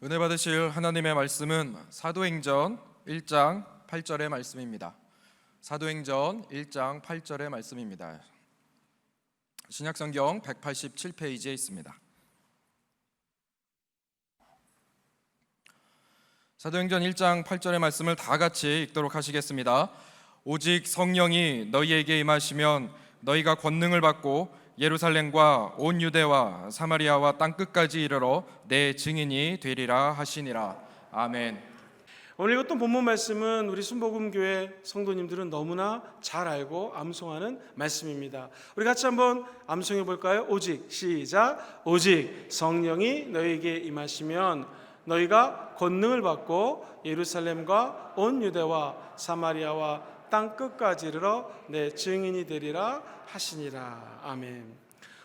은혜 받으실 하나님의 말씀은 사도행전 1장 8절의 말씀입니다. 사도행전 1장 8절의 말씀입니다. 신약성경 187페이지에 있습니다. 사도행전 1장 8절의 말씀을 다 같이 읽도록 하시겠습니다. 오직 성령이 너희에게 임하시면 너희가 권능을 받고 예루살렘과 온 유대와 사마리아와 땅끝까지 이르러 내 증인이 되리라 하시니라. 아멘. 오늘 읽었던 본문 말씀은 우리 순복음교회 성도님들은 너무나 잘 알고 암송하는 말씀입니다. 우리 같이 한번 암송해 볼까요? 오직, 시작. 오직 성령이 너희에게 임하시면 너희가 권능을 받고 예루살렘과 온 유대와 사마리아와 땅끝까지 이르러 내 증인이 되리라 하시니라. 아멘.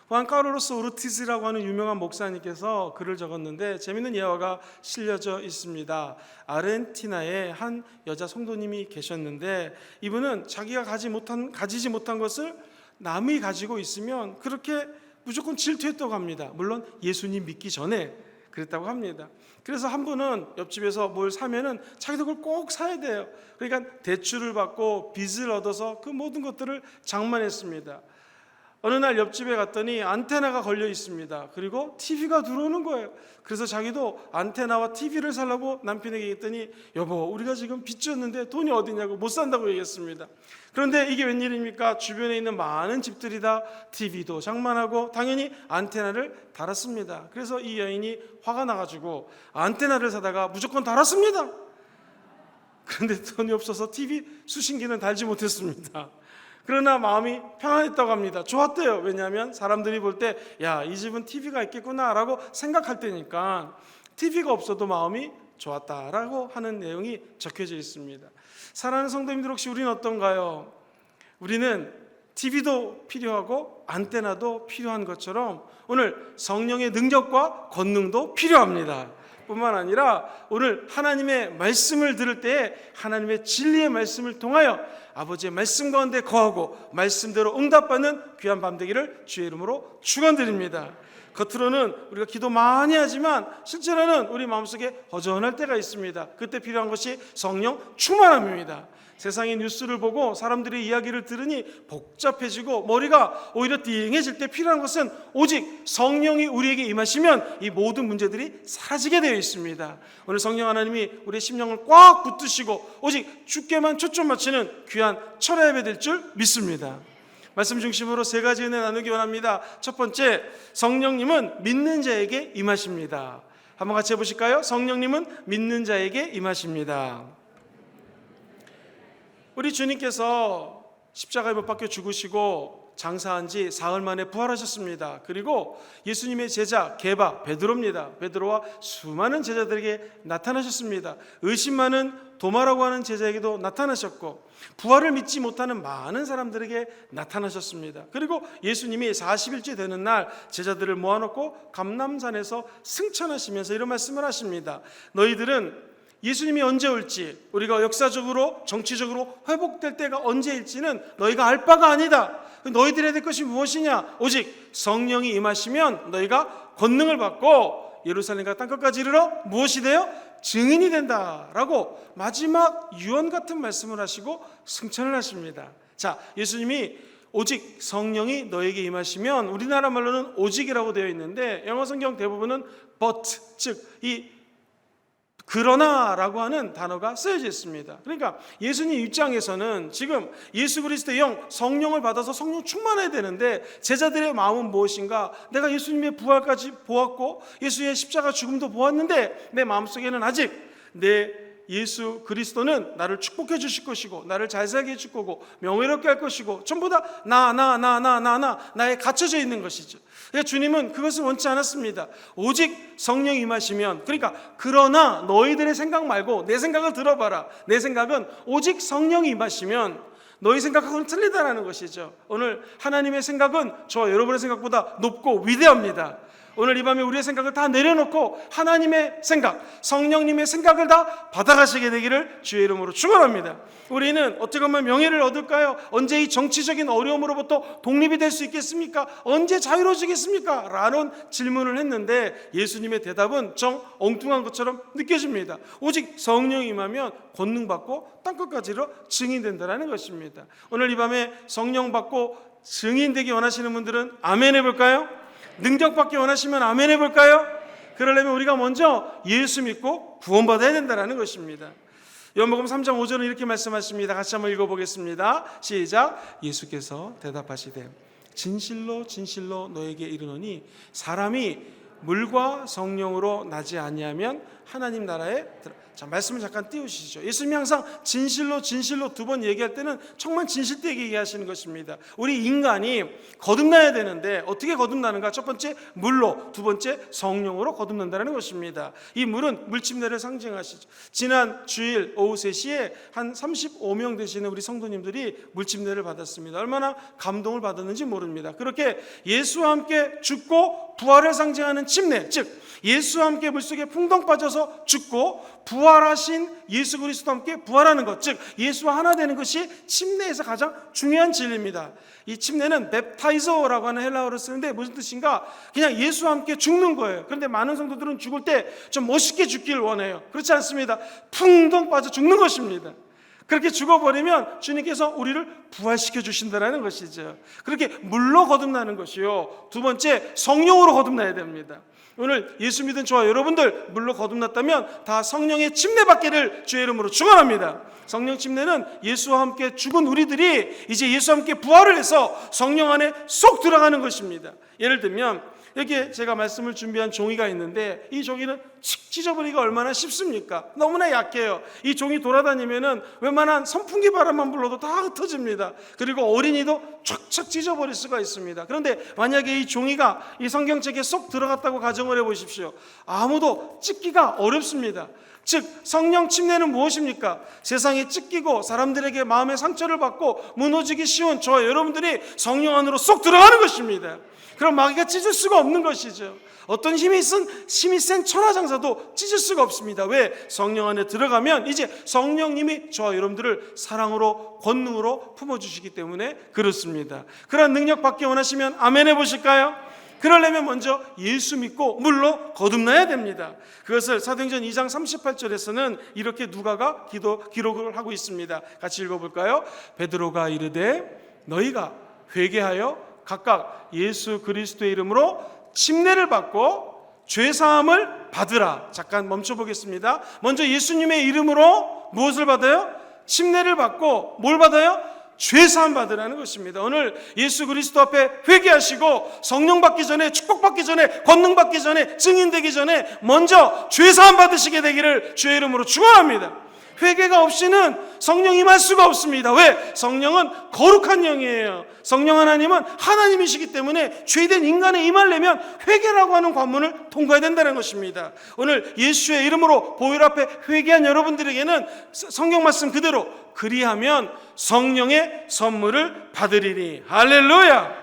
후안 카를로스 오르티즈라고 하는 유명한 목사님께서 글을 적었는데 재미있는 예화가 실려져 있습니다. 아르헨티나에 한 여자 성도님이 계셨는데 이분은 자기가 가지지 못한 것을 남이 가지고 있으면 그렇게 무조건 질투했다고 합니다. 물론 예수님 믿기 전에 그랬다고 합니다. 그래서 한 분은 옆집에서 뭘 사면은 자기도 그걸 꼭 사야 돼요. 그러니까 대출을 받고 빚을 얻어서 그 모든 것들을 장만했습니다. 어느 날 옆집에 갔더니 안테나가 걸려 있습니다. 그리고 TV가 들어오는 거예요. 그래서 자기도 안테나와 TV를 살라고 남편에게 얘기했더니 여보, 우리가 지금 빚졌는데 돈이 어디냐고 못 산다고 얘기했습니다. 그런데 이게 웬일입니까? 주변에 있는 많은 집들이 다 TV도 장만하고 당연히 안테나를 달았습니다. 그래서 이 여인이 화가 나가지고 안테나를 사다가 무조건 달았습니다. 그런데 돈이 없어서 TV 수신기는 달지 못했습니다. 그러나 마음이 평안했다고 합니다. 좋았대요. 왜냐하면 사람들이 볼 때 야, 이 집은 TV가 있겠구나 라고 생각할 때니까 TV가 없어도 마음이 좋았다라고 하는 내용이 적혀져 있습니다. 사랑하는 성도님들, 혹시 우리는 어떤가요? 우리는 TV도 필요하고 안테나도 필요한 것처럼 오늘 성령의 능력과 권능도 필요합니다. 뿐만 아니라 오늘 하나님의 말씀을 들을 때에 하나님의 진리의 말씀을 통하여 아버지의 말씀 가운데 거하고 말씀대로 응답받는 귀한 밤 되기를 주의 이름으로 축원드립니다. 겉으로는 우리가 기도 많이 하지만 실제로는 우리 마음속에 허전할 때가 있습니다. 그때 필요한 것이 성령 충만함입니다. 세상의 뉴스를 보고 사람들의 이야기를 들으니 복잡해지고 머리가 오히려 띵해질 때 필요한 것은 오직 성령이 우리에게 임하시면 이 모든 문제들이 사라지게 되어 있습니다. 오늘 성령 하나님이 우리의 심령을 꽉 붙드시고 오직 주께만 초점 맞추는 귀한 철야 예배 될 줄 믿습니다. 말씀 중심으로 세 가지 은혜 나누기 원합니다. 첫 번째, 성령님은 믿는 자에게 임하십니다. 한번 같이 해보실까요? 성령님은 믿는 자에게 임하십니다. 우리 주님께서 십자가에 못 박혀 죽으시고 장사한 지 사흘 만에 부활하셨습니다. 그리고 예수님의 제자 게바 베드로입니다. 베드로와 수많은 제자들에게 나타나셨습니다. 의심 많은 도마라고 하는 제자에게도 나타나셨고 부활을 믿지 못하는 많은 사람들에게 나타나셨습니다. 그리고 예수님이 40일째 되는 날 제자들을 모아놓고 감람산에서 승천하시면서 이런 말씀을 하십니다. 너희들은 예수님이 언제 올지, 우리가 역사적으로 정치적으로 회복될 때가 언제일지는 너희가 알 바가 아니다. 너희들이 될 것이 무엇이냐? 오직 성령이 임하시면 너희가 권능을 받고 예루살렘과 땅끝까지 이르러 무엇이 되어? 증인이 된다라고 마지막 유언 같은 말씀을 하시고 승천을 하십니다. 자, 예수님이 오직 성령이 너에게 임하시면 우리나라 말로는 오직이라고 되어 있는데 영어 성경 대부분은 but, 즉 이 그러나라고 하는 단어가 쓰여져 있습니다. 그러니까 예수님 입장에서는 지금 예수 그리스도의 영 성령을 받아서 성령 충만해야 되는데 제자들의 마음은 무엇인가? 내가 예수님의 부활까지 보았고 예수의 십자가 죽음도 보았는데 내 마음속에는 아직 내 예수 그리스도는 나를 축복해 주실 것이고 나를 잘 살게 해줄 거고 명예롭게 할 것이고 전부 다 나에 갇혀져 있는 것이죠. 그러니까 주님은 그것을 원치 않았습니다. 오직 성령이 임하시면, 그러니까 그러나 너희들의 생각 말고 내 생각을 들어봐라. 내 생각은 오직 성령이 임하시면 너희 생각하고는 틀리다라는 것이죠. 오늘 하나님의 생각은 저와 여러분의 생각보다 높고 위대합니다. 오늘 이 밤에 우리의 생각을 다 내려놓고 하나님의 생각, 성령님의 생각을 다 받아가시게 되기를 주의 이름으로 축원합니다. 우리는 어떻게 하면 명예를 얻을까요? 언제 이 정치적인 어려움으로부터 독립이 될 수 있겠습니까? 언제 자유로워지겠습니까? 라는 질문을 했는데 예수님의 대답은 정 엉뚱한 것처럼 느껴집니다. 오직 성령이 임하면 권능받고 땅끝까지로 증인된다는 것입니다. 오늘 이 밤에 성령 받고 증인되기 원하시는 분들은 아멘 해볼까요? 능력받기 원하시면 아멘 해볼까요? 그러려면 우리가 먼저 예수 믿고 구원받아야 된다는 것입니다. 요한복음 3장 5절은 이렇게 말씀하십니다. 같이 한번 읽어보겠습니다. 시작. 예수께서 대답하시되 진실로 진실로 너에게 이르노니 사람이 물과 성령으로 나지 아니하면 하나님 나라에 자, 말씀을 잠깐 띄우시죠. 예수님이 항상 진실로 진실로 두 번 얘기할 때는 정말 진실되게 얘기하시는 것입니다. 우리 인간이 거듭나야 되는데 어떻게 거듭나는가? 첫 번째 물로, 두 번째 성령으로 거듭난다는 것입니다. 이 물은 물침례를 상징하시죠. 지난 주일 오후 3시에 한 35명 되시는 우리 성도님들이 물침례를 받았습니다. 얼마나 감동을 받았는지 모릅니다. 그렇게 예수와 함께 죽고 부활을 상징하는 침례, 즉 예수와 함께 물속에 풍덩 빠져서 죽고 부활하신 예수 그리스도와 함께 부활하는 것, 즉 예수와 하나 되는 것이 침례에서 가장 중요한 진리입니다. 이 침례는 웹타이저라고 하는 헬라어를 쓰는데 무슨 뜻인가? 그냥 예수와 함께 죽는 거예요. 그런데 많은 성도들은 죽을 때 좀 멋있게 죽기를 원해요. 그렇지 않습니다. 풍덩 빠져 죽는 것입니다. 그렇게 죽어버리면 주님께서 우리를 부활시켜 주신다는 것이죠. 그렇게 물로 거듭나는 것이요, 두 번째 성령으로 거듭나야 됩니다. 오늘 예수 믿은 저와 여러분들 물로 거듭났다면 다 성령의 침례 받기를 주의 이름으로 축원합니다. 성령 침례는 예수와 함께 죽은 우리들이 이제 예수와 함께 부활을 해서 성령 안에 쏙 들어가는 것입니다. 예를 들면 여기에 제가 말씀을 준비한 종이가 있는데 이 종이는 칙 찢어버리기가 얼마나 쉽습니까? 너무나 약해요. 이 종이 돌아다니면은 웬만한 선풍기 바람만 불러도 다 흩어집니다. 그리고 어린이도 촥촥 찢어버릴 수가 있습니다. 그런데 만약에 이 종이가 이 성경책에 쏙 들어갔다고 가정을 해보십시오. 아무도 찢기가 어렵습니다. 즉 성령 침례는 무엇입니까? 세상에 찢기고 사람들에게 마음의 상처를 받고 무너지기 쉬운 저와 여러분들이 성령 안으로 쏙 들어가는 것입니다. 그럼 마귀가 찢을 수가 없는 것이죠. 어떤 힘이 센 천하장사도 찢을 수가 없습니다. 왜? 성령 안에 들어가면 이제 성령님이 저와 여러분들을 사랑으로 권능으로 품어주시기 때문에 그렇습니다. 그런 능력 받기 원하시면 아멘 해보실까요? 그러려면 먼저 예수 믿고 물로 거듭나야 됩니다. 그것을 사도행전 2장 38절에서는 이렇게 누가가 기록을 하고 있습니다. 같이 읽어볼까요? 베드로가 이르되 너희가 회개하여 각각 예수 그리스도의 이름으로 침례를 받고 죄사함을 받으라. 잠깐 멈춰보겠습니다. 먼저 예수님의 이름으로 무엇을 받아요? 침례를 받고 뭘 받아요? 죄사함 받으라는 것입니다. 오늘 예수 그리스도 앞에 회개하시고 성령 받기 전에, 축복 받기 전에, 권능 받기 전에, 증인되기 전에 먼저 죄사함 받으시게 되기를 주의 이름으로 축원합니다. 회개가 없이는 성령 임할 수가 없습니다. 왜? 성령은 거룩한 영이에요. 성령 하나님은 하나님이시기 때문에 죄된 인간에 임하려면 회개라고 하는 관문을 통과해야 된다는 것입니다. 오늘 예수의 이름으로 보혈 앞에 회개한 여러분들에게는 성경 말씀 그대로 그리하면 성령의 선물을 받으리니. 할렐루야!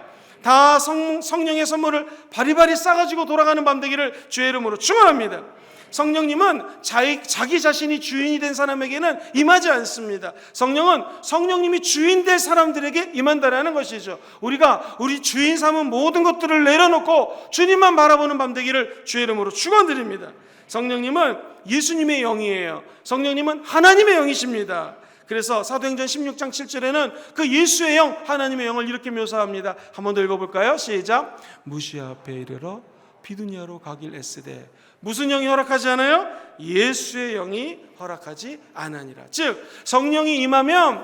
다 성령의 선물을 바리바리 싸가지고 돌아가는 밤 되기를 주의 이름으로 축원합니다. 성령님은 자기 자신이 주인이 된 사람에게는 임하지 않습니다. 성령은 성령님이 주인 될 사람들에게 임한다라는 것이죠. 우리가 우리 주인 삼은 모든 것들을 내려놓고 주님만 바라보는 밤 되기를 주의 이름으로 축원드립니다. 성령님은 예수님의 영이에요. 성령님은 하나님의 영이십니다. 그래서 사도행전 16장 7절에는 그 예수의 영, 하나님의 영을 이렇게 묘사합니다. 한 번 더 읽어볼까요? 시작. 무시아 앞에 이르러 비두니아로 가길 애쓰되. 무슨 영이 허락하지 않아요? 예수의 영이 허락하지 않으니라. 즉 성령이 임하면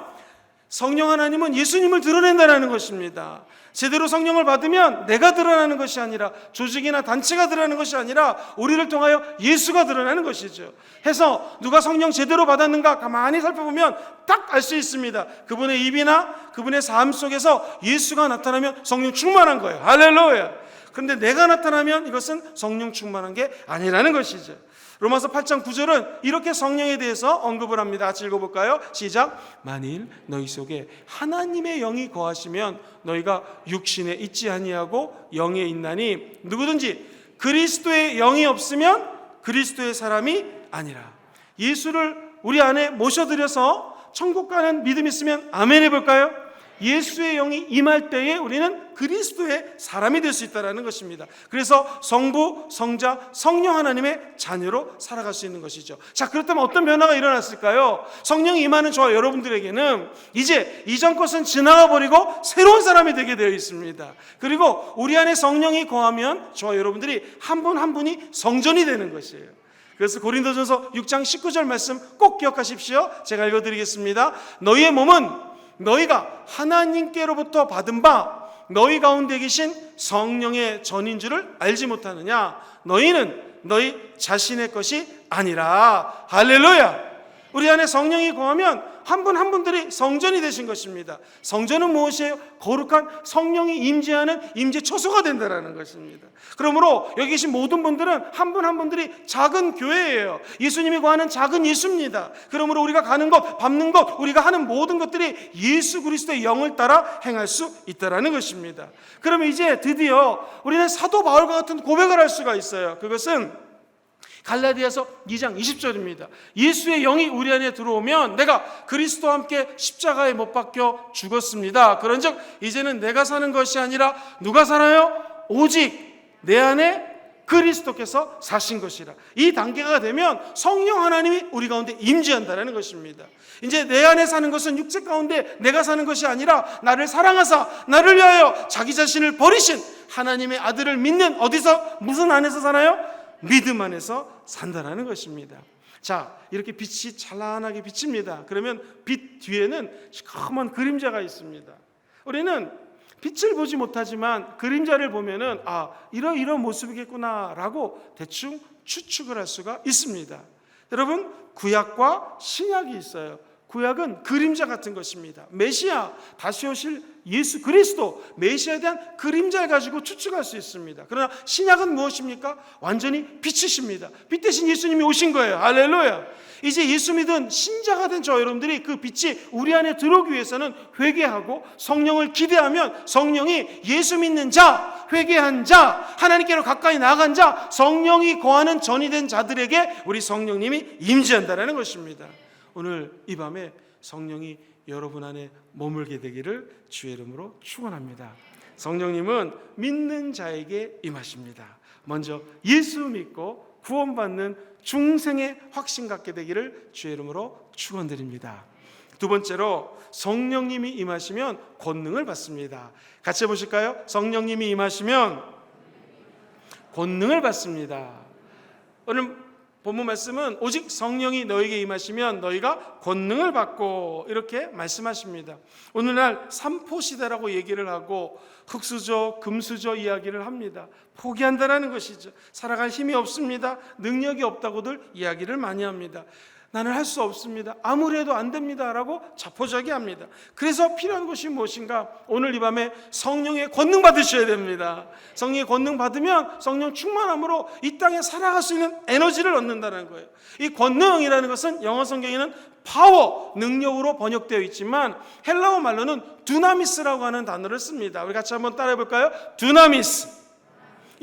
성령 하나님은 예수님을 드러낸다는 것입니다. 제대로 성령을 받으면 내가 드러나는 것이 아니라, 조직이나 단체가 드러나는 것이 아니라 우리를 통하여 예수가 드러나는 것이죠. 해서 누가 성령 제대로 받았는가 가만히 살펴보면 딱 알 수 있습니다. 그분의 입이나 그분의 삶 속에서 예수가 나타나면 성령 충만한 거예요. 할렐루야. 그런데 내가 나타나면 이것은 성령 충만한 게 아니라는 것이죠. 로마서 8장 9절은 이렇게 성령에 대해서 언급을 합니다. 같이 읽어볼까요? 시작. 만일 너희 속에 하나님의 영이 거하시면 너희가 육신에 있지 아니하고 영에 있나니 누구든지 그리스도의 영이 없으면 그리스도의 사람이 아니라. 예수를 우리 안에 모셔드려서 천국 가는 믿음 있으면 아멘 해볼까요? 예수의 영이 임할 때에 우리는 그리스도의 사람이 될 수 있다는 것입니다. 그래서 성부, 성자, 성령 하나님의 자녀로 살아갈 수 있는 것이죠. 자, 그렇다면 어떤 변화가 일어났을까요? 성령이 임하는 저와 여러분들에게는 이제 이전 것은 지나가 버리고 새로운 사람이 되게 되어 있습니다. 그리고 우리 안에 성령이 거하면 저와 여러분들이 한 분 한 분이 성전이 되는 것이에요. 그래서 고린도전서 6장 19절 말씀 꼭 기억하십시오. 제가 읽어드리겠습니다. 너희의 몸은 너희가 하나님께로부터 받은 바 너희 가운데 계신 성령의 전인 줄을 알지 못하느냐? 너희는 너희 자신의 것이 아니라. 할렐루야. 우리 안에 성령이 거하면 한 분 한 분들이 성전이 되신 것입니다. 성전은 무엇이에요? 거룩한 성령이 임재하는 임재 처소가 된다는 것입니다. 그러므로 여기 계신 모든 분들은 한 분 한 분들이 작은 교회예요. 예수님이 거하는 작은 예수입니다. 그러므로 우리가 가는 것, 밟는 것, 우리가 하는 모든 것들이 예수 그리스도의 영을 따라 행할 수 있다는 것입니다. 그러면 이제 드디어 우리는 사도 바울과 같은 고백을 할 수가 있어요. 그것은 갈라디아서 2장 20절입니다. 예수의 영이 우리 안에 들어오면 내가 그리스도와 함께 십자가에 못 박혀 죽었습니다. 그런즉 이제는 내가 사는 것이 아니라 누가 살아요? 오직 내 안에 그리스도께서 사신 것이라. 이 단계가 되면 성령 하나님이 우리 가운데 임재한다는 것입니다. 이제 내 안에 사는 것은 육체 가운데 내가 사는 것이 아니라 나를 사랑하사 나를 위하여 자기 자신을 버리신 하나님의 아들을 믿는, 어디서, 무슨 안에서 살아요? 믿음 안에서 산다는 것입니다. 자, 이렇게 빛이 찬란하게 비칩니다. 그러면 빛 뒤에는 시커먼 그림자가 있습니다. 우리는 빛을 보지 못하지만 그림자를 보면은 이런 모습이겠구나라고 대충 추측을 할 수가 있습니다. 여러분, 구약과 신약이 있어요. 구약은 그림자 같은 것입니다. 메시아, 다시 오실 예수 그리스도, 메시아에 대한 그림자를 가지고 추측할 수 있습니다. 그러나 신약은 무엇입니까? 완전히 빛이십니다. 빛 대신 예수님이 오신 거예요. 할렐루야. 이제 예수 믿은 신자가 된 저 여러분들이 그 빛이 우리 안에 들어오기 위해서는 회개하고 성령을 기대하면 성령이 예수 믿는 자, 회개한 자, 하나님께로 가까이 나아간 자, 성령이 거하는 전이 된 자들에게 우리 성령님이 임재한다는 것입니다. 오늘 이 밤에 성령이 여러분 안에 머물게 되기를 주의 이름으로 축원합니다. 성령님은 믿는 자에게 임하십니다. 먼저 예수 믿고 구원받는 중생의 확신 갖게 되기를 주의 이름으로 축원드립니다. 두 번째로 성령님이 임하시면 권능을 받습니다. 같이 해보실까요? 성령님이 임하시면 권능을 받습니다. 오늘 본문 말씀은 오직 성령이 너에게 임하시면 너희가 권능을 받고 이렇게 말씀하십니다. 오늘날 삼포시대라고 얘기를 하고 흙수저, 금수저 이야기를 합니다. 포기한다는 것이죠. 살아갈 힘이 없습니다. 능력이 없다고들 이야기를 많이 합니다. 나는 할 수 없습니다. 아무리 해도 안 됩니다 라고 자포자기합니다. 그래서 필요한 것이 무엇인가? 오늘 이 밤에 성령의 권능 받으셔야 됩니다. 성령의 권능 받으면 성령 충만함으로 이 땅에 살아갈 수 있는 에너지를 얻는다는 거예요. 이 권능이라는 것은 영어 성경에는 파워, 능력으로 번역되어 있지만 헬라어 말로는 두나미스라고 하는 단어를 씁니다. 우리 같이 한번 따라해 볼까요? 두나미스.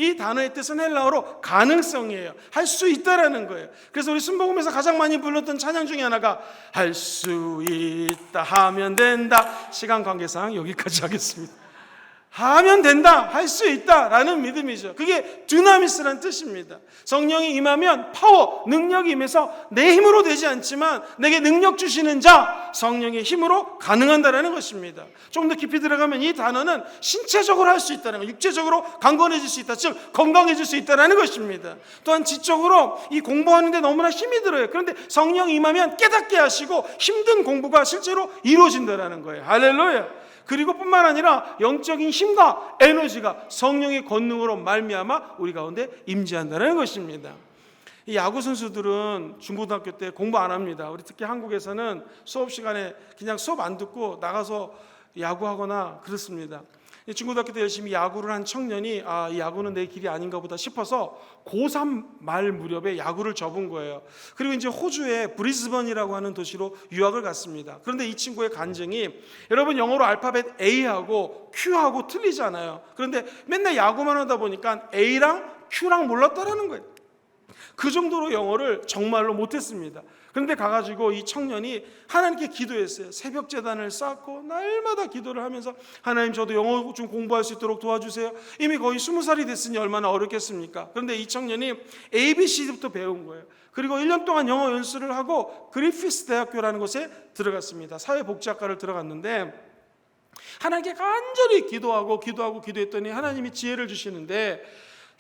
이 단어의 뜻은 헬라어로 가능성이에요. 할 수 있다라는 거예요. 그래서 우리 순복음에서 가장 많이 불렀던 찬양 중에 하나가 할 수 있다 하면 된다. 시간 관계상 여기까지 하겠습니다. 하면 된다, 할 수 있다라는 믿음이죠. 그게 두나미스라는 뜻입니다. 성령이 임하면 파워, 능력이 임해서 내 힘으로 되지 않지만 내게 능력 주시는 자, 성령의 힘으로 가능한다라는 것입니다. 조금 더 깊이 들어가면 이 단어는 신체적으로 할 수 있다는 것, 육체적으로 강건해질 수 있다, 즉 건강해질 수 있다는 것입니다. 또한 지적으로 이 공부하는데 너무나 힘이 들어요. 그런데 성령이 임하면 깨닫게 하시고 힘든 공부가 실제로 이루어진다는 거예요. 할렐루야. 그리고 뿐만 아니라 영적인 힘과 에너지가 성령의 권능으로 말미암아 우리 가운데 임재한다는 것입니다. 이 야구 선수들은 중고등학교 때 공부 안 합니다. 우리 특히 한국에서는 수업 시간에 그냥 수업 안 듣고 나가서 야구하거나 그렇습니다. 중고등학교 때 열심히 야구를 한 청년이 이 야구는 내 길이 아닌가 보다 싶어서 고3 말 무렵에 야구를 접은 거예요. 그리고 이제 호주의 브리즈번이라고 하는 도시로 유학을 갔습니다. 그런데 이 친구의 간증이, 여러분 영어로 알파벳 A하고 Q하고 틀리잖아요. 그런데 맨날 야구만 하다 보니까 A랑 Q랑 몰랐다라는 거예요. 그 정도로 영어를 정말로 못했습니다. 그런데 가가지고 이 청년이 하나님께 기도했어요. 새벽 제단을 쌓고 날마다 기도를 하면서 하나님, 저도 영어 좀 공부할 수 있도록 도와주세요. 이미 거의 20살이 됐으니 얼마나 어렵겠습니까? 그런데 이 청년이 ABC부터 배운 거예요. 그리고 1년 동안 영어 연수를 하고 그리피스 대학교라는 곳에 들어갔습니다. 사회복지학과를 들어갔는데 하나님께 간절히 기도했더니 하나님이 지혜를 주시는데,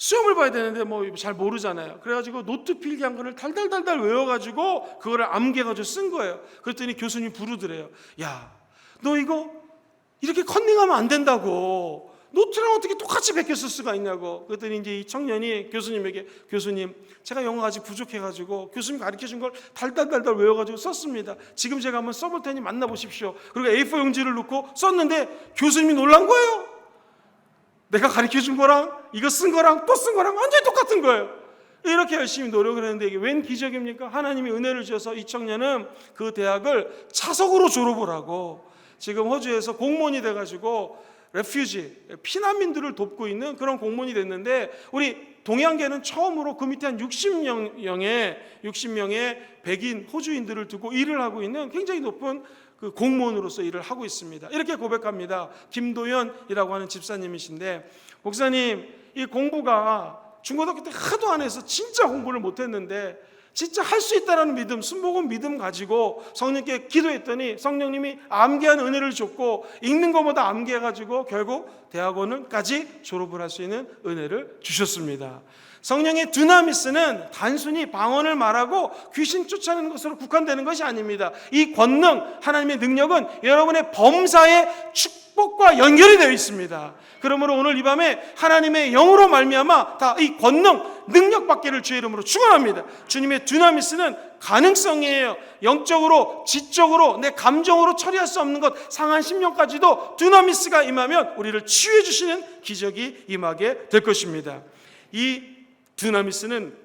시험을 봐야 되는데 뭐 잘 모르잖아요. 그래가지고 노트 필기 한 거를 달달달달 외워가지고 그거를 암기해가지고 쓴 거예요. 그랬더니 교수님 부르더래요. 야, 너 이거 이렇게 컨닝하면 안 된다고. 노트랑 어떻게 똑같이 베껴 쓸 수가 있냐고. 그랬더니 이제 이 청년이 교수님에게, 교수님, 제가 영어가 아직 부족해가지고 교수님 가르쳐준 걸 달달달달 외워가지고 썼습니다. 지금 제가 한번 써볼 테니 만나보십시오. 그리고 A4 용지를 놓고 썼는데 교수님이 놀란 거예요. 내가 가르쳐준 거랑 이거 쓴 거랑 또 쓴 거랑 완전히 똑같은 거예요. 이렇게 열심히 노력을 했는데 이게 웬 기적입니까? 하나님이 은혜를 주셔서 이 청년은 그 대학을 차석으로 졸업을 하고 지금 호주에서 공무원이 돼가지고 레퓨지, 피난민들을 돕고 있는 그런 공무원이 됐는데, 우리 동양계는 처음으로 그 밑에 한 60명의 백인 호주인들을 두고 일을 하고 있는 굉장히 높은 그 공무원으로서 일을 하고 있습니다. 이렇게 고백합니다. 김도연이라고 하는 집사님이신데, 목사님, 이 공부가 중고등학교 때 하도 안 해서 진짜 공부를 못했는데 진짜 할 수 있다라는 믿음, 순복음 믿음 가지고 성령께 기도했더니 성령님이 암기한 은혜를 줬고 읽는 것보다 암기해가지고 결국 대학원을까지 졸업을 할 수 있는 은혜를 주셨습니다. 성령의 두나미스는 단순히 방언을 말하고 귀신 쫓아내는 것으로 국한되는 것이 아닙니다. 이 권능, 하나님의 능력은 여러분의 범사의 축복과 연결이 되어 있습니다. 그러므로 오늘 이 밤에 하나님의 영으로 말미암아 다 이 권능, 능력 받기를 주의 이름으로 축원합니다. 주님의 두나미스는 가능성이에요. 영적으로, 지적으로, 내 감정으로 처리할 수 없는 것, 상한 심령까지도 두나미스가 임하면 우리를 치유해 주시는 기적이 임하게 될 것입니다. 이 두나미스는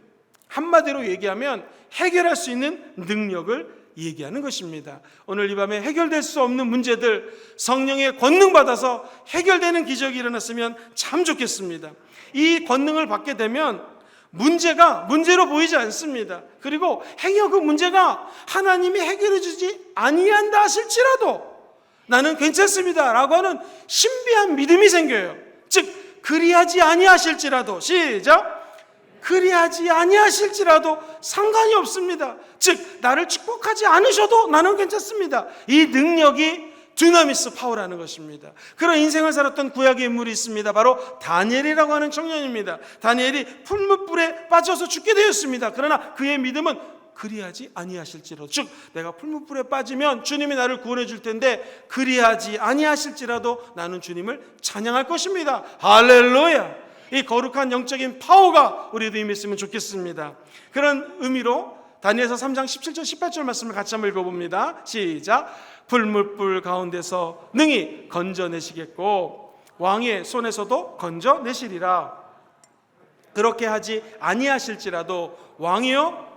한마디로 얘기하면 해결할 수 있는 능력을 얘기하는 것입니다. 오늘 이 밤에 해결될 수 없는 문제들, 성령의 권능 받아서 해결되는 기적이 일어났으면 참 좋겠습니다. 이 권능을 받게 되면 문제가 문제로 보이지 않습니다. 그리고 행여 그 문제가 하나님이 해결해 주지 아니한다 하실지라도 나는 괜찮습니다 라고 하는 신비한 믿음이 생겨요. 즉 그리하지 아니하실지라도, 시작, 그리하지 아니하실지라도 상관이 없습니다. 즉 나를 축복하지 않으셔도 나는 괜찮습니다. 이 능력이 두나미스 파워라는 것입니다. 그런 인생을 살았던 구약의 인물이 있습니다. 바로 다니엘이라고 하는 청년입니다. 다니엘이 풀무불에 빠져서 죽게 되었습니다. 그러나 그의 믿음은 그리하지 아니하실지라도, 즉 내가 풀무불에 빠지면 주님이 나를 구원해 줄 텐데 그리하지 아니하실지라도 나는 주님을 찬양할 것입니다. 할렐루야. 이 거룩한 영적인 파워가 우리도 임했으면 좋겠습니다. 그런 의미로 다니엘서 3장 17절 18절 말씀을 같이 한번 읽어봅니다. 시작. 풀무불 가운데서 능히 건져내시겠고 왕의 손에서도 건져내시리라. 그렇게 하지 아니하실지라도 왕이여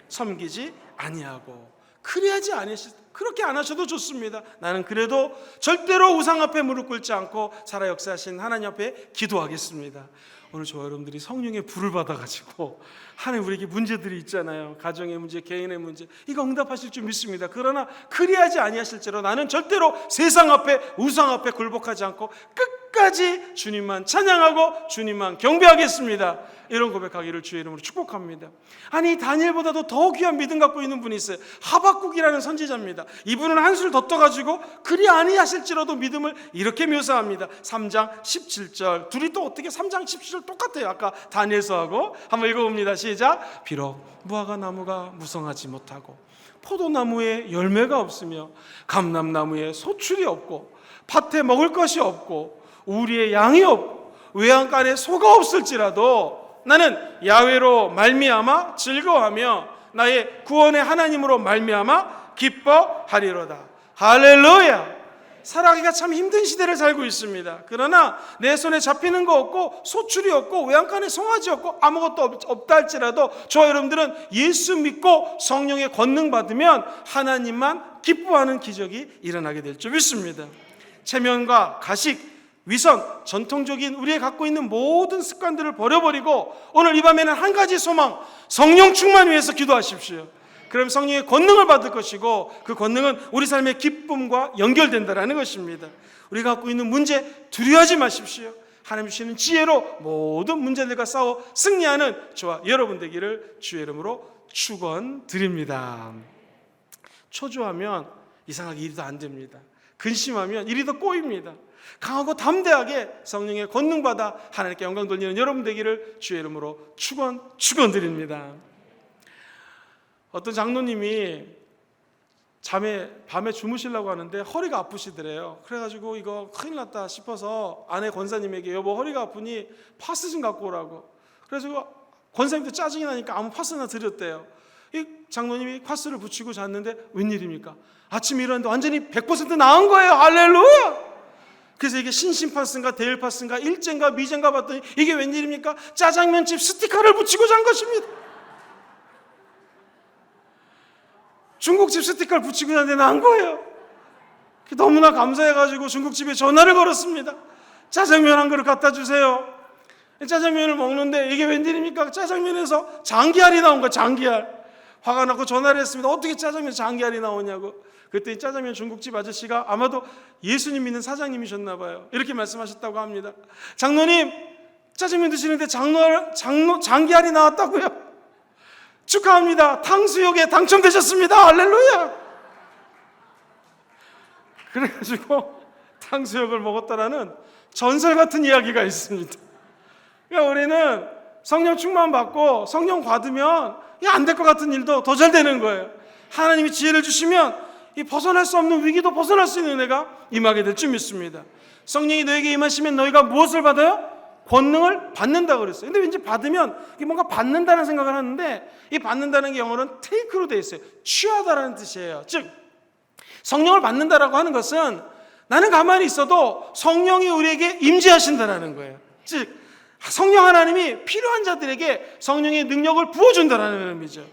섬기지 아니하고. 그래야지 아니하실, 그렇게 안 하셔도 좋습니다. 나는 그래도 절대로 우상 앞에 무릎 꿇지 않고 살아 역사하신 하나님 앞에 기도하겠습니다. 오늘 저와 여러분들이 성령의 불을 받아가지고 하나님 우리에게 문제들이 있잖아요. 가정의 문제, 개인의 문제, 이거 응답하실 줄 믿습니다. 그러나 그리하지 아니하실지라도 나는 절대로 세상 앞에 우상 앞에 굴복하지 않고 끝까지 주님만 찬양하고 주님만 경배하겠습니다. 이런 고백하기를 주의 이름으로 축복합니다. 아니 다니엘보다도 더 귀한 믿음 갖고 있는 분이 있어요. 하박국이라는 선지자입니다. 이분은 한술 더 떠가지고 그리 아니하실지라도 믿음을 이렇게 묘사합니다. 3장 17절. 둘이 또 어떻게 3장 17절 똑같아요. 아까 다니엘서하고. 한번 읽어봅니다. 시작. 비록 무화과 나무가 무성하지 못하고 포도나무에 열매가 없으며 감람나무에 소출이 없고 밭에 먹을 것이 없고 우리의 양이 없고 외양간에 소가 없을지라도 나는 야훼로 말미암아 즐거워하며 나의 구원의 하나님으로 말미암아 기뻐하리로다. 할렐루야. 살아가기가 참 힘든 시대를 살고 있습니다. 그러나 내 손에 잡히는 거 없고 소출이 없고 외양간에 송아지 없고 아무것도 없다 할지라도 저와 여러분들은 예수 믿고 성령의 권능 받으면 하나님만 기뻐하는 기적이 일어나게 될 줄 믿습니다. 체면과 가식, 위선, 전통적인 우리의 갖고 있는 모든 습관들을 버려버리고 오늘 이 밤에는 한 가지 소망, 성령 충만 위해서 기도하십시오. 그럼 성령의 권능을 받을 것이고 그 권능은 우리 삶의 기쁨과 연결된다는 것입니다. 우리가 갖고 있는 문제 두려워하지 마십시오. 하나님 주시는 지혜로 모든 문제들과 싸워 승리하는 저와 여러분 되기를 주의 이름으로 축원드립니다. 초조하면 이상하게 일이 더 안 됩니다. 근심하면 일이 더 꼬입니다. 강하고 담대하게 성령의 권능받아 하나님께 영광 돌리는 여러분 되기를 주의 이름으로 축원드립니다. 어떤 장로님이 밤에 주무시려고 하는데 허리가 아프시더래요. 그래가지고 이거 큰일 났다 싶어서 아내 권사님에게 여보 허리가 아프니 파스 좀 갖고 오라고. 그래서 권사님도 짜증이 나니까 아무 파스나 드렸대요. 이 장로님이 파스를 붙이고 잤는데 웬일입니까? 아침에 일어났는데 완전히 100% 나은 거예요. 할렐루야. 그래서 이게 신신파스인가 데일파스인가 일제인가 미제인가 봤더니 이게 웬일입니까? 짜장면집 스티커를 붙이고 잔 것입니다. 중국집 스티커를 붙이고 잤는데 난 거예요. 너무나 감사해가지고 중국집에 전화를 걸었습니다. 짜장면 한 그릇 갖다 주세요. 짜장면을 먹는데 이게 웬일입니까? 짜장면에서 장기알이 나온 거야. 장기알. 화가 나고 전화를 했습니다. 어떻게 짜장면 장기알이 나오냐고. 그랬더니 짜장면 중국집 아저씨가 아마도 예수님 믿는 사장님이셨나 봐요. 이렇게 말씀하셨다고 합니다. 장로님, 짜장면 드시는데 장기알이 나왔다고요? 축하합니다. 탕수육에 당첨되셨습니다. 할렐루야. 그래가지고 탕수육을 먹었다라는 전설 같은 이야기가 있습니다. 그러니까 우리는 성령 충만 받고 성령 받으면 안 될 것 같은 일도 더 잘 되는 거예요. 하나님이 지혜를 주시면 이 벗어날 수 없는 위기도 벗어날 수 있는 은혜가 임하게 될 줄 믿습니다. 성령이 너에게 임하시면 너희가 무엇을 받아요? 권능을 받는다고 그랬어요. 근데 왠지 받으면 뭔가 받는다는 생각을 하는데 이 받는다는 게 영어로는 take로 되어 있어요. 취하다라는 뜻이에요. 즉 성령을 받는다라고 하는 것은 나는 가만히 있어도 성령이 우리에게 임재하신다라는 거예요. 즉 성령 하나님이 필요한 자들에게 성령의 능력을 부어준다라는 의미죠.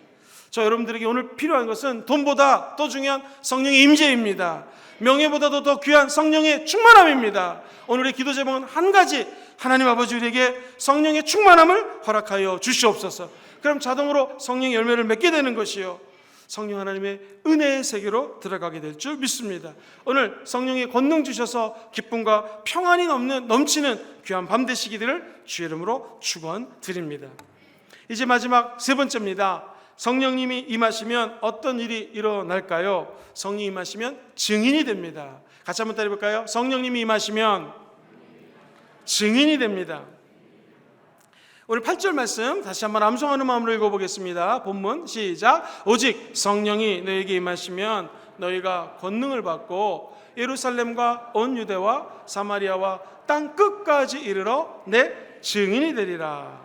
저 여러분들에게 오늘 필요한 것은 돈보다 더 중요한 성령의 임재입니다. 명예보다도 더 귀한 성령의 충만함입니다. 오늘의 기도 제목은 한 가지, 하나님 아버지 우리에게 성령의 충만함을 허락하여 주시옵소서. 그럼 자동으로 성령의 열매를 맺게 되는 것이요, 성령 하나님의 은혜의 세계로 들어가게 될 줄 믿습니다. 오늘 성령의 권능 주셔서 기쁨과 평안이 넘치는 귀한 밤 되시기를 주의 이름으로 축원드립니다. 이제 마지막 세 번째입니다. 성령님이 임하시면 어떤 일이 일어날까요? 성령이 임하시면 증인이 됩니다. 같이 한번 따라해볼까요? 성령님이 임하시면 증인이 됩니다. 오늘 8절 말씀 다시 한번 암송하는 마음으로 읽어보겠습니다. 본문 시작. 오직 성령이 너에게 임하시면 너희가 권능을 받고 예루살렘과 온 유대와 사마리아와 땅 끝까지 이르러 내 증인이 되리라.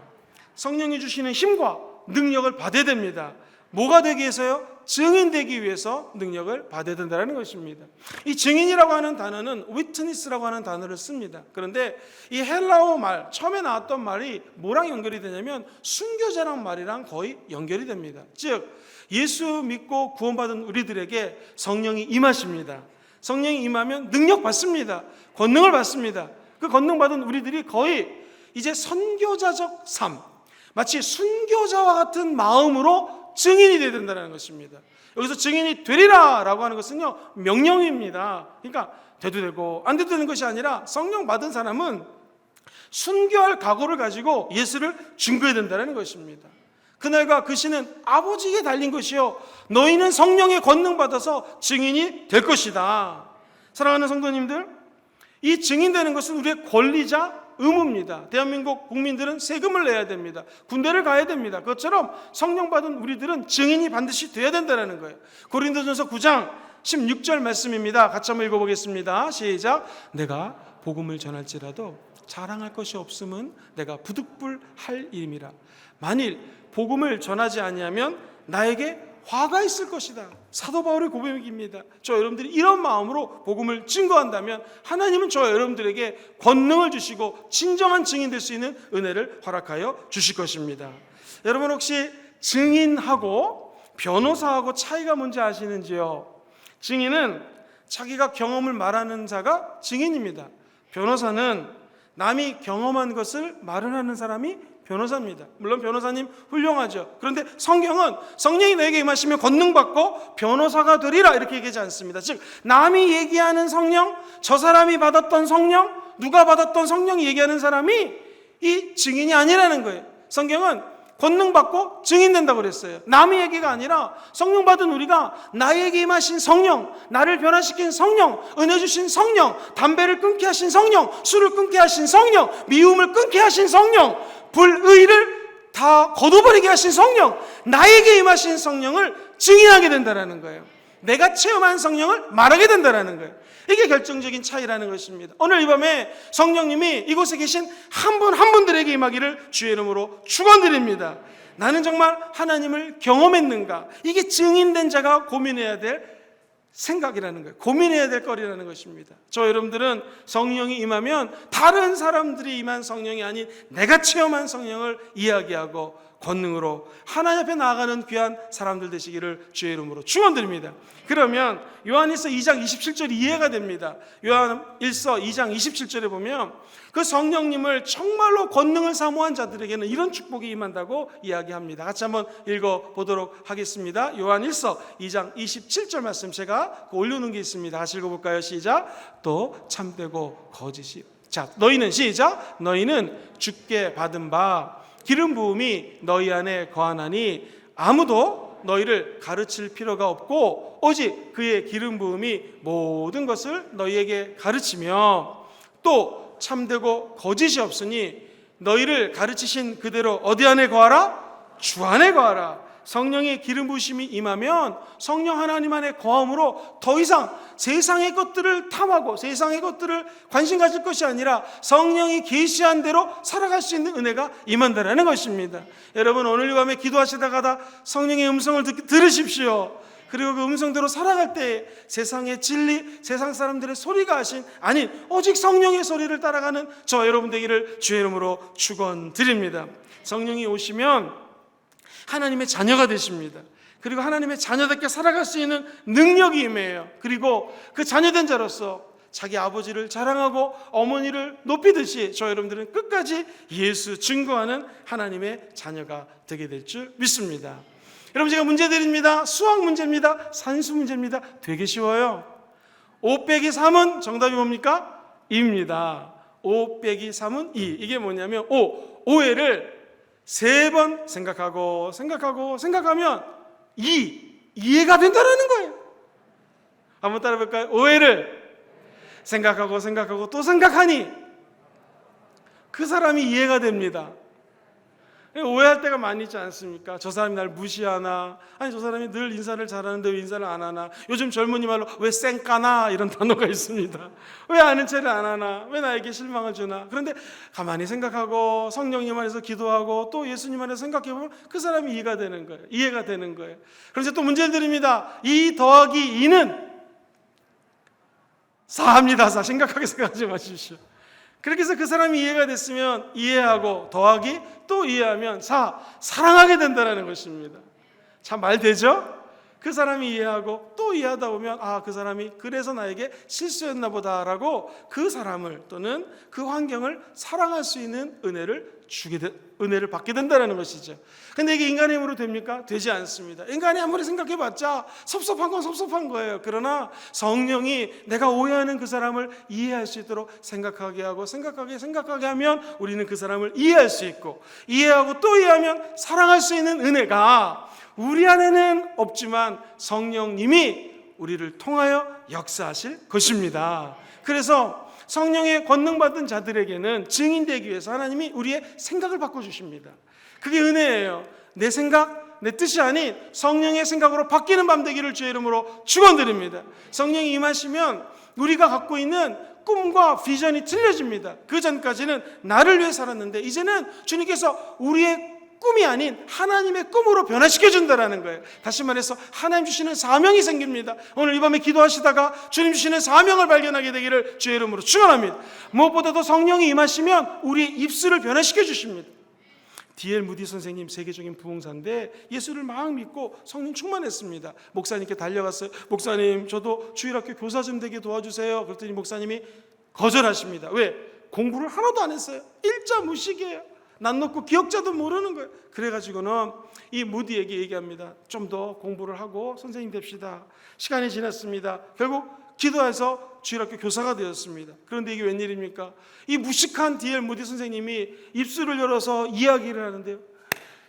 성령이 주시는 힘과 능력을 받아야 됩니다. 뭐가 되기 위해서요? 증인되기 위해서 능력을 받아야 된다는 것입니다. 이 증인이라고 하는 단어는 witness라고 하는 단어를 씁니다. 그런데 이 헬라어 말, 처음에 나왔던 말이 뭐랑 연결이 되냐면 순교자란 말이랑 거의 연결이 됩니다. 즉 예수 믿고 구원받은 우리들에게 성령이 임하십니다. 성령이 임하면 능력 받습니다. 권능을 받습니다. 그 권능 받은 우리들이 거의 이제 선교자적 삶, 마치 순교자와 같은 마음으로 증인이 되어야 된다는 것입니다. 여기서 증인이 되리라 라고 하는 것은요, 명령입니다. 그러니까 돼도 되고 안 돼도 되는 것이 아니라 성령 받은 사람은 순교할 각오를 가지고 예수를 증거해야 된다는 것입니다. 그날과 그 시는 아버지에게 달린 것이요, 너희는 성령의 권능 받아서 증인이 될 것이다. 사랑하는 성도님들, 이 증인되는 것은 우리의 권리자 의무입니다. 대한민국 국민들은 세금을 내야 됩니다. 군대를 가야 됩니다. 그것처럼 성령 받은 우리들은 증인이 반드시 돼야 된다는 거예요. 고린도전서 9장 16절 말씀입니다. 같이 한번 읽어보겠습니다. 시작. 내가 복음을 전할지라도 자랑할 것이 없음은 내가 부득불할 일임이라. 만일 복음을 전하지 아니하면 나에게 화가 있을 것이다. 사도 바울의 고백입니다. 저 여러분들이 이런 마음으로 복음을 증거한다면 하나님은 저 여러분들에게 권능을 주시고 진정한 증인 될 수 있는 은혜를 허락하여 주실 것입니다. 여러분 혹시 증인하고 변호사하고 차이가 뭔지 아시는지요? 증인은 자기가 경험을 말하는 자가 증인입니다. 변호사는 남이 경험한 것을 말을 하는 사람이 변호사입니다. 물론 변호사님 훌륭하죠. 그런데 성경은 성령이 너에게 임하시면 권능받고 변호사가 되리라 이렇게 얘기하지 않습니다. 즉 남이 얘기하는 성령, 저 사람이 받았던 성령, 누가 받았던 성령이 얘기하는 사람이 이 증인이 아니라는 거예요. 성경은 권능받고 증인된다고 그랬어요. 남의 얘기가 아니라 성령 받은 우리가 나에게 임하신 성령, 나를 변화시킨 성령, 은혜 주신 성령, 담배를 끊게 하신 성령, 술을 끊게 하신 성령, 미움을 끊게 하신 성령, 불의를 다 거둬버리게 하신 성령, 나에게 임하신 성령을 증인하게 된다는 거예요. 내가 체험한 성령을 말하게 된다는 거예요. 이게 결정적인 차이라는 것입니다. 오늘 이 밤에 성령님이 이곳에 계신 한 분 한 분들에게 임하기를 주의 이름으로 축원드립니다. 나는 정말 하나님을 경험했는가? 이게 증인된 자가 고민해야 될 생각이라는 거예요. 고민해야 될 거리라는 것입니다. 저 여러분들은 성령이 임하면 다른 사람들이 임한 성령이 아닌 내가 체험한 성령을 이야기하고 권능으로 하나님 앞에 나아가는 귀한 사람들 되시기를 주의 이름으로 축원드립니다. 그러면 요한일서 2장 27절이 이해가 됩니다. 요한일서 2장 27절에 보면 그 성령님을 정말로 권능을 사모한 자들에게는 이런 축복이 임한다고 이야기합니다. 같이 한번 읽어보도록 하겠습니다. 요한일서 2장 27절 말씀 제가 올려놓은 게 있습니다. 같이 읽어볼까요? 시작. 또 참되고 거짓이 자 너희는 시작. 너희는 주께 받은 바 기름 부음이 너희 안에 거하나니 아무도 너희를 가르칠 필요가 없고 오직 그의 기름 부음이 모든 것을 너희에게 가르치며 또 참되고 거짓이 없으니 너희를 가르치신 그대로 어디 안에 거하라? 주 안에 거하라. 성령의 기름 부으심이 임하면 성령 하나님 안에 거함으로 더 이상 세상의 것들을 탐하고 세상의 것들을 관심 가질 것이 아니라 성령이 계시한 대로 살아갈 수 있는 은혜가 임한다는 것입니다. 여러분 오늘 이 밤에 기도하시다가 성령의 음성을 들으십시오. 그리고 그 음성대로 살아갈 때 세상의 진리, 세상 사람들의 소리가 아닌 오직 성령의 소리를 따라가는 저 여러분 되기를 주의 이름으로 축원드립니다. 성령이 오시면 하나님의 자녀가 되십니다. 그리고 하나님의 자녀답게 살아갈 수 있는 능력이 임해요. 그리고 그 자녀된 자로서 자기 아버지를 자랑하고 어머니를 높이듯이 저 여러분들은 끝까지 예수 증거하는 하나님의 자녀가 되게 될 줄 믿습니다. 여러분 제가 문제 드립니다. 수학 문제입니다. 산수 문제입니다. 되게 쉬워요. 5 빼기 3은 정답이 뭡니까? 2입니다. 5 빼기 3은 2. 이게 뭐냐면 오해를 3번 생각하면 이해가 된다는 거예요. 한번 따라 볼까요? 오해를 생각하고 또 생각하니 그 사람이 이해가 됩니다. 오해할 때가 많이 있지 않습니까? 저 사람이 날 무시하나? 아니 저 사람이 늘 인사를 잘하는데 왜 인사를 안 하나? 요즘 젊은이 말로 왜 쌩까나? 이런 단어가 있습니다. 왜 아는 체를 안 하나? 왜 나에게 실망을 주나? 그런데 가만히 생각하고 성령님 안에서 기도하고 또 예수님 안에서 생각해보면 그 사람이 이해가 되는 거예요. 그래서 또 문제를 드립니다. 2 더하기 2는 4입니다. 4. 심각하게 생각하지 마십시오. 그렇게 해서 그 사람이 이해가 됐으면 이해하고 더하기 또 이해하면 사랑하게 된다는 것입니다. 참 말 되죠? 그 사람이 이해하고 또 이해하다 보면 그 사람이 그래서 나에게 실수했나 보다라고 그 사람을 또는 그 환경을 사랑할 수 있는 은혜를 받게 된다는 것이죠. 근데 이게 인간의 힘으로 됩니까? 되지 않습니다. 인간이 아무리 생각해봤자 섭섭한 건 섭섭한 거예요. 그러나 성령이 내가 오해하는 그 사람을 이해할 수 있도록 생각하게 하고 생각하게 하면 우리는 그 사람을 이해할 수 있고 이해하고 또 이해하면 사랑할 수 있는 은혜가 우리 안에는 없지만 성령님이 우리를 통하여 역사하실 것입니다. 그래서 성령의 권능받은 자들에게는 증인되기 위해서 하나님이 우리의 생각을 바꿔주십니다. 그게 은혜예요. 내 생각, 내 뜻이 아닌 성령의 생각으로 바뀌는 밤 되기를 주의 이름으로 축원드립니다. 성령이 임하시면 우리가 갖고 있는 꿈과 비전이 틀려집니다. 그 전까지는 나를 위해 살았는데 이제는 주님께서 우리의 꿈이 아닌 하나님의 꿈으로 변화시켜준다는 거예요. 다시 말해서 하나님 주시는 사명이 생깁니다. 오늘 이 밤에 기도하시다가 주님 주시는 사명을 발견하게 되기를 주의 이름으로 축원합니다. 무엇보다도 성령이 임하시면 우리의 입술을 변화시켜 주십니다. D.L. 무디 선생님 세계적인 부흥사인데 예수를 막 믿고 성령 충만했습니다. 목사님께 달려갔어요. 목사님 저도 주일학교 교사 좀 되게 도와주세요. 그랬더니 목사님이 거절하십니다. 왜? 공부를 하나도 안 했어요. 일자 무식이에요. 난 놓고 기억자도 모르는 거예요. 그래가지고는 이 무디에게 얘기합니다. 좀 더 공부를 하고 선생님 됩시다. 시간이 지났습니다. 결국 기도해서 주일학교 교사가 되었습니다. 그런데 이게 웬일입니까? 이 무식한 D.L. 무디 선생님이 입술을 열어서 이야기를 하는데요,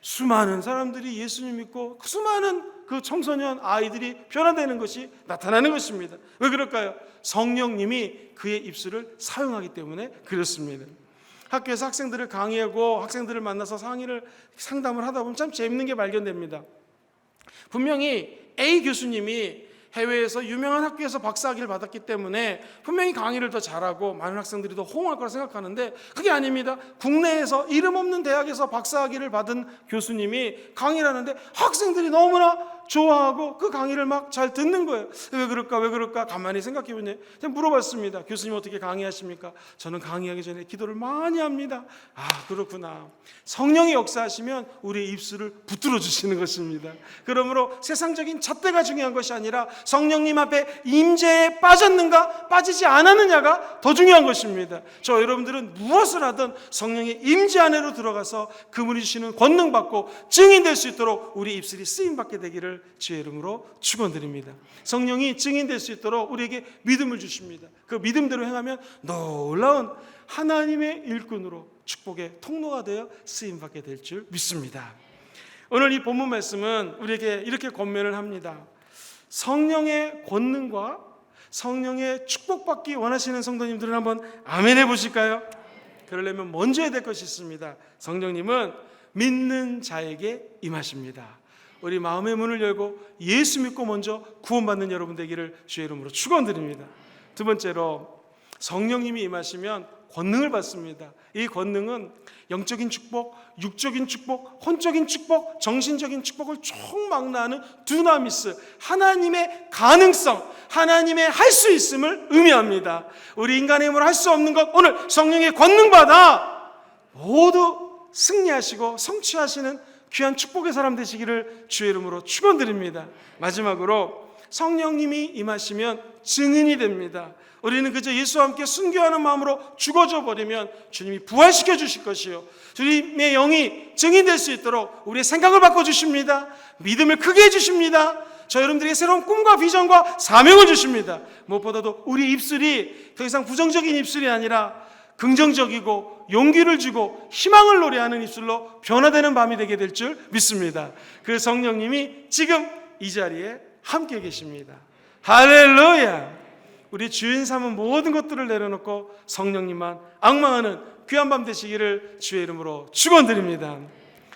수많은 사람들이 예수님 믿고 수많은 그 청소년 아이들이 변화되는 것이 나타나는 것입니다. 왜 그럴까요? 성령님이 그의 입술을 사용하기 때문에 그렇습니다. 학교에서 학생들을 강의하고 학생들을 만나서 상담을 하다 보면 참 재밌는 게 발견됩니다. 분명히 A 교수님이 해외에서 유명한 학교에서 박사학위를 받았기 때문에 분명히 강의를 더 잘하고 많은 학생들이 더 호응할 거라 생각하는데 그게 아닙니다. 국내에서 이름 없는 대학에서 박사학위를 받은 교수님이 강의를 하는데 학생들이 너무나 좋아하고 그 강의를 막 잘 듣는 거예요. 왜 그럴까? 가만히 생각해 보니 물어봤습니다. 교수님 어떻게 강의하십니까? 저는 강의하기 전에 기도를 많이 합니다. 아, 그렇구나. 성령이 역사하시면 우리의 입술을 붙들어 주시는 것입니다. 그러므로 세상적인 잣대가 중요한 것이 아니라 성령님 앞에 임재에 빠졌는가 빠지지 않았느냐가 더 중요한 것입니다. 저 여러분들은 무엇을 하든 성령의 임재 안으로 들어가서 그분이 주시는 권능 받고 증인될 수 있도록 우리 입술이 쓰임 받게 되기를 주의 이름으로 축원드립니다. 성령이 증인될 수 있도록 우리에게 믿음을 주십니다. 그 믿음대로 행하면 놀라운 하나님의 일꾼으로 축복의 통로가 되어 쓰임 받게 될 줄 믿습니다. 오늘 이 본문 말씀은 우리에게 이렇게 권면을 합니다. 성령의 권능과 성령의 축복받기 원하시는 성도님들은 한번 아멘 해보실까요? 그러려면 먼저 해야 될 것이 있습니다. 성령님은 믿는 자에게 임하십니다. 우리 마음의 문을 열고 예수 믿고 먼저 구원받는 여러분 되기를 주의 이름으로 축원드립니다. 두 번째로, 성령님이 임하시면 권능을 받습니다. 이 권능은 영적인 축복, 육적인 축복, 혼적인 축복, 정신적인 축복을 총망라하는 두나미스, 하나님의 가능성, 하나님의 할 수 있음을 의미합니다. 우리 인간의 힘으로 할 수 없는 것, 오늘 성령의 권능 받아 모두 승리하시고 성취하시는 귀한 축복의 사람 되시기를 주의 이름으로 축원드립니다. 마지막으로, 성령님이 임하시면 증인이 됩니다. 우리는 그저 예수와 함께 순교하는 마음으로 죽어져 버리면 주님이 부활시켜 주실 것이요, 주님의 영이 증인될 수 있도록 우리의 생각을 바꿔주십니다. 믿음을 크게 해주십니다. 저 여러분들에게 새로운 꿈과 비전과 사명을 주십니다. 무엇보다도 우리 입술이 더 이상 부정적인 입술이 아니라 긍정적이고 용기를 주고 희망을 노래하는 입술로 변화되는 밤이 되게 될 줄 믿습니다. 그 성령님이 지금 이 자리에 함께 계십니다. 할렐루야! 우리 주인 삼은 모든 것들을 내려놓고 성령님만 앙망하는 귀한 밤 되시기를 주의 이름으로 축원드립니다.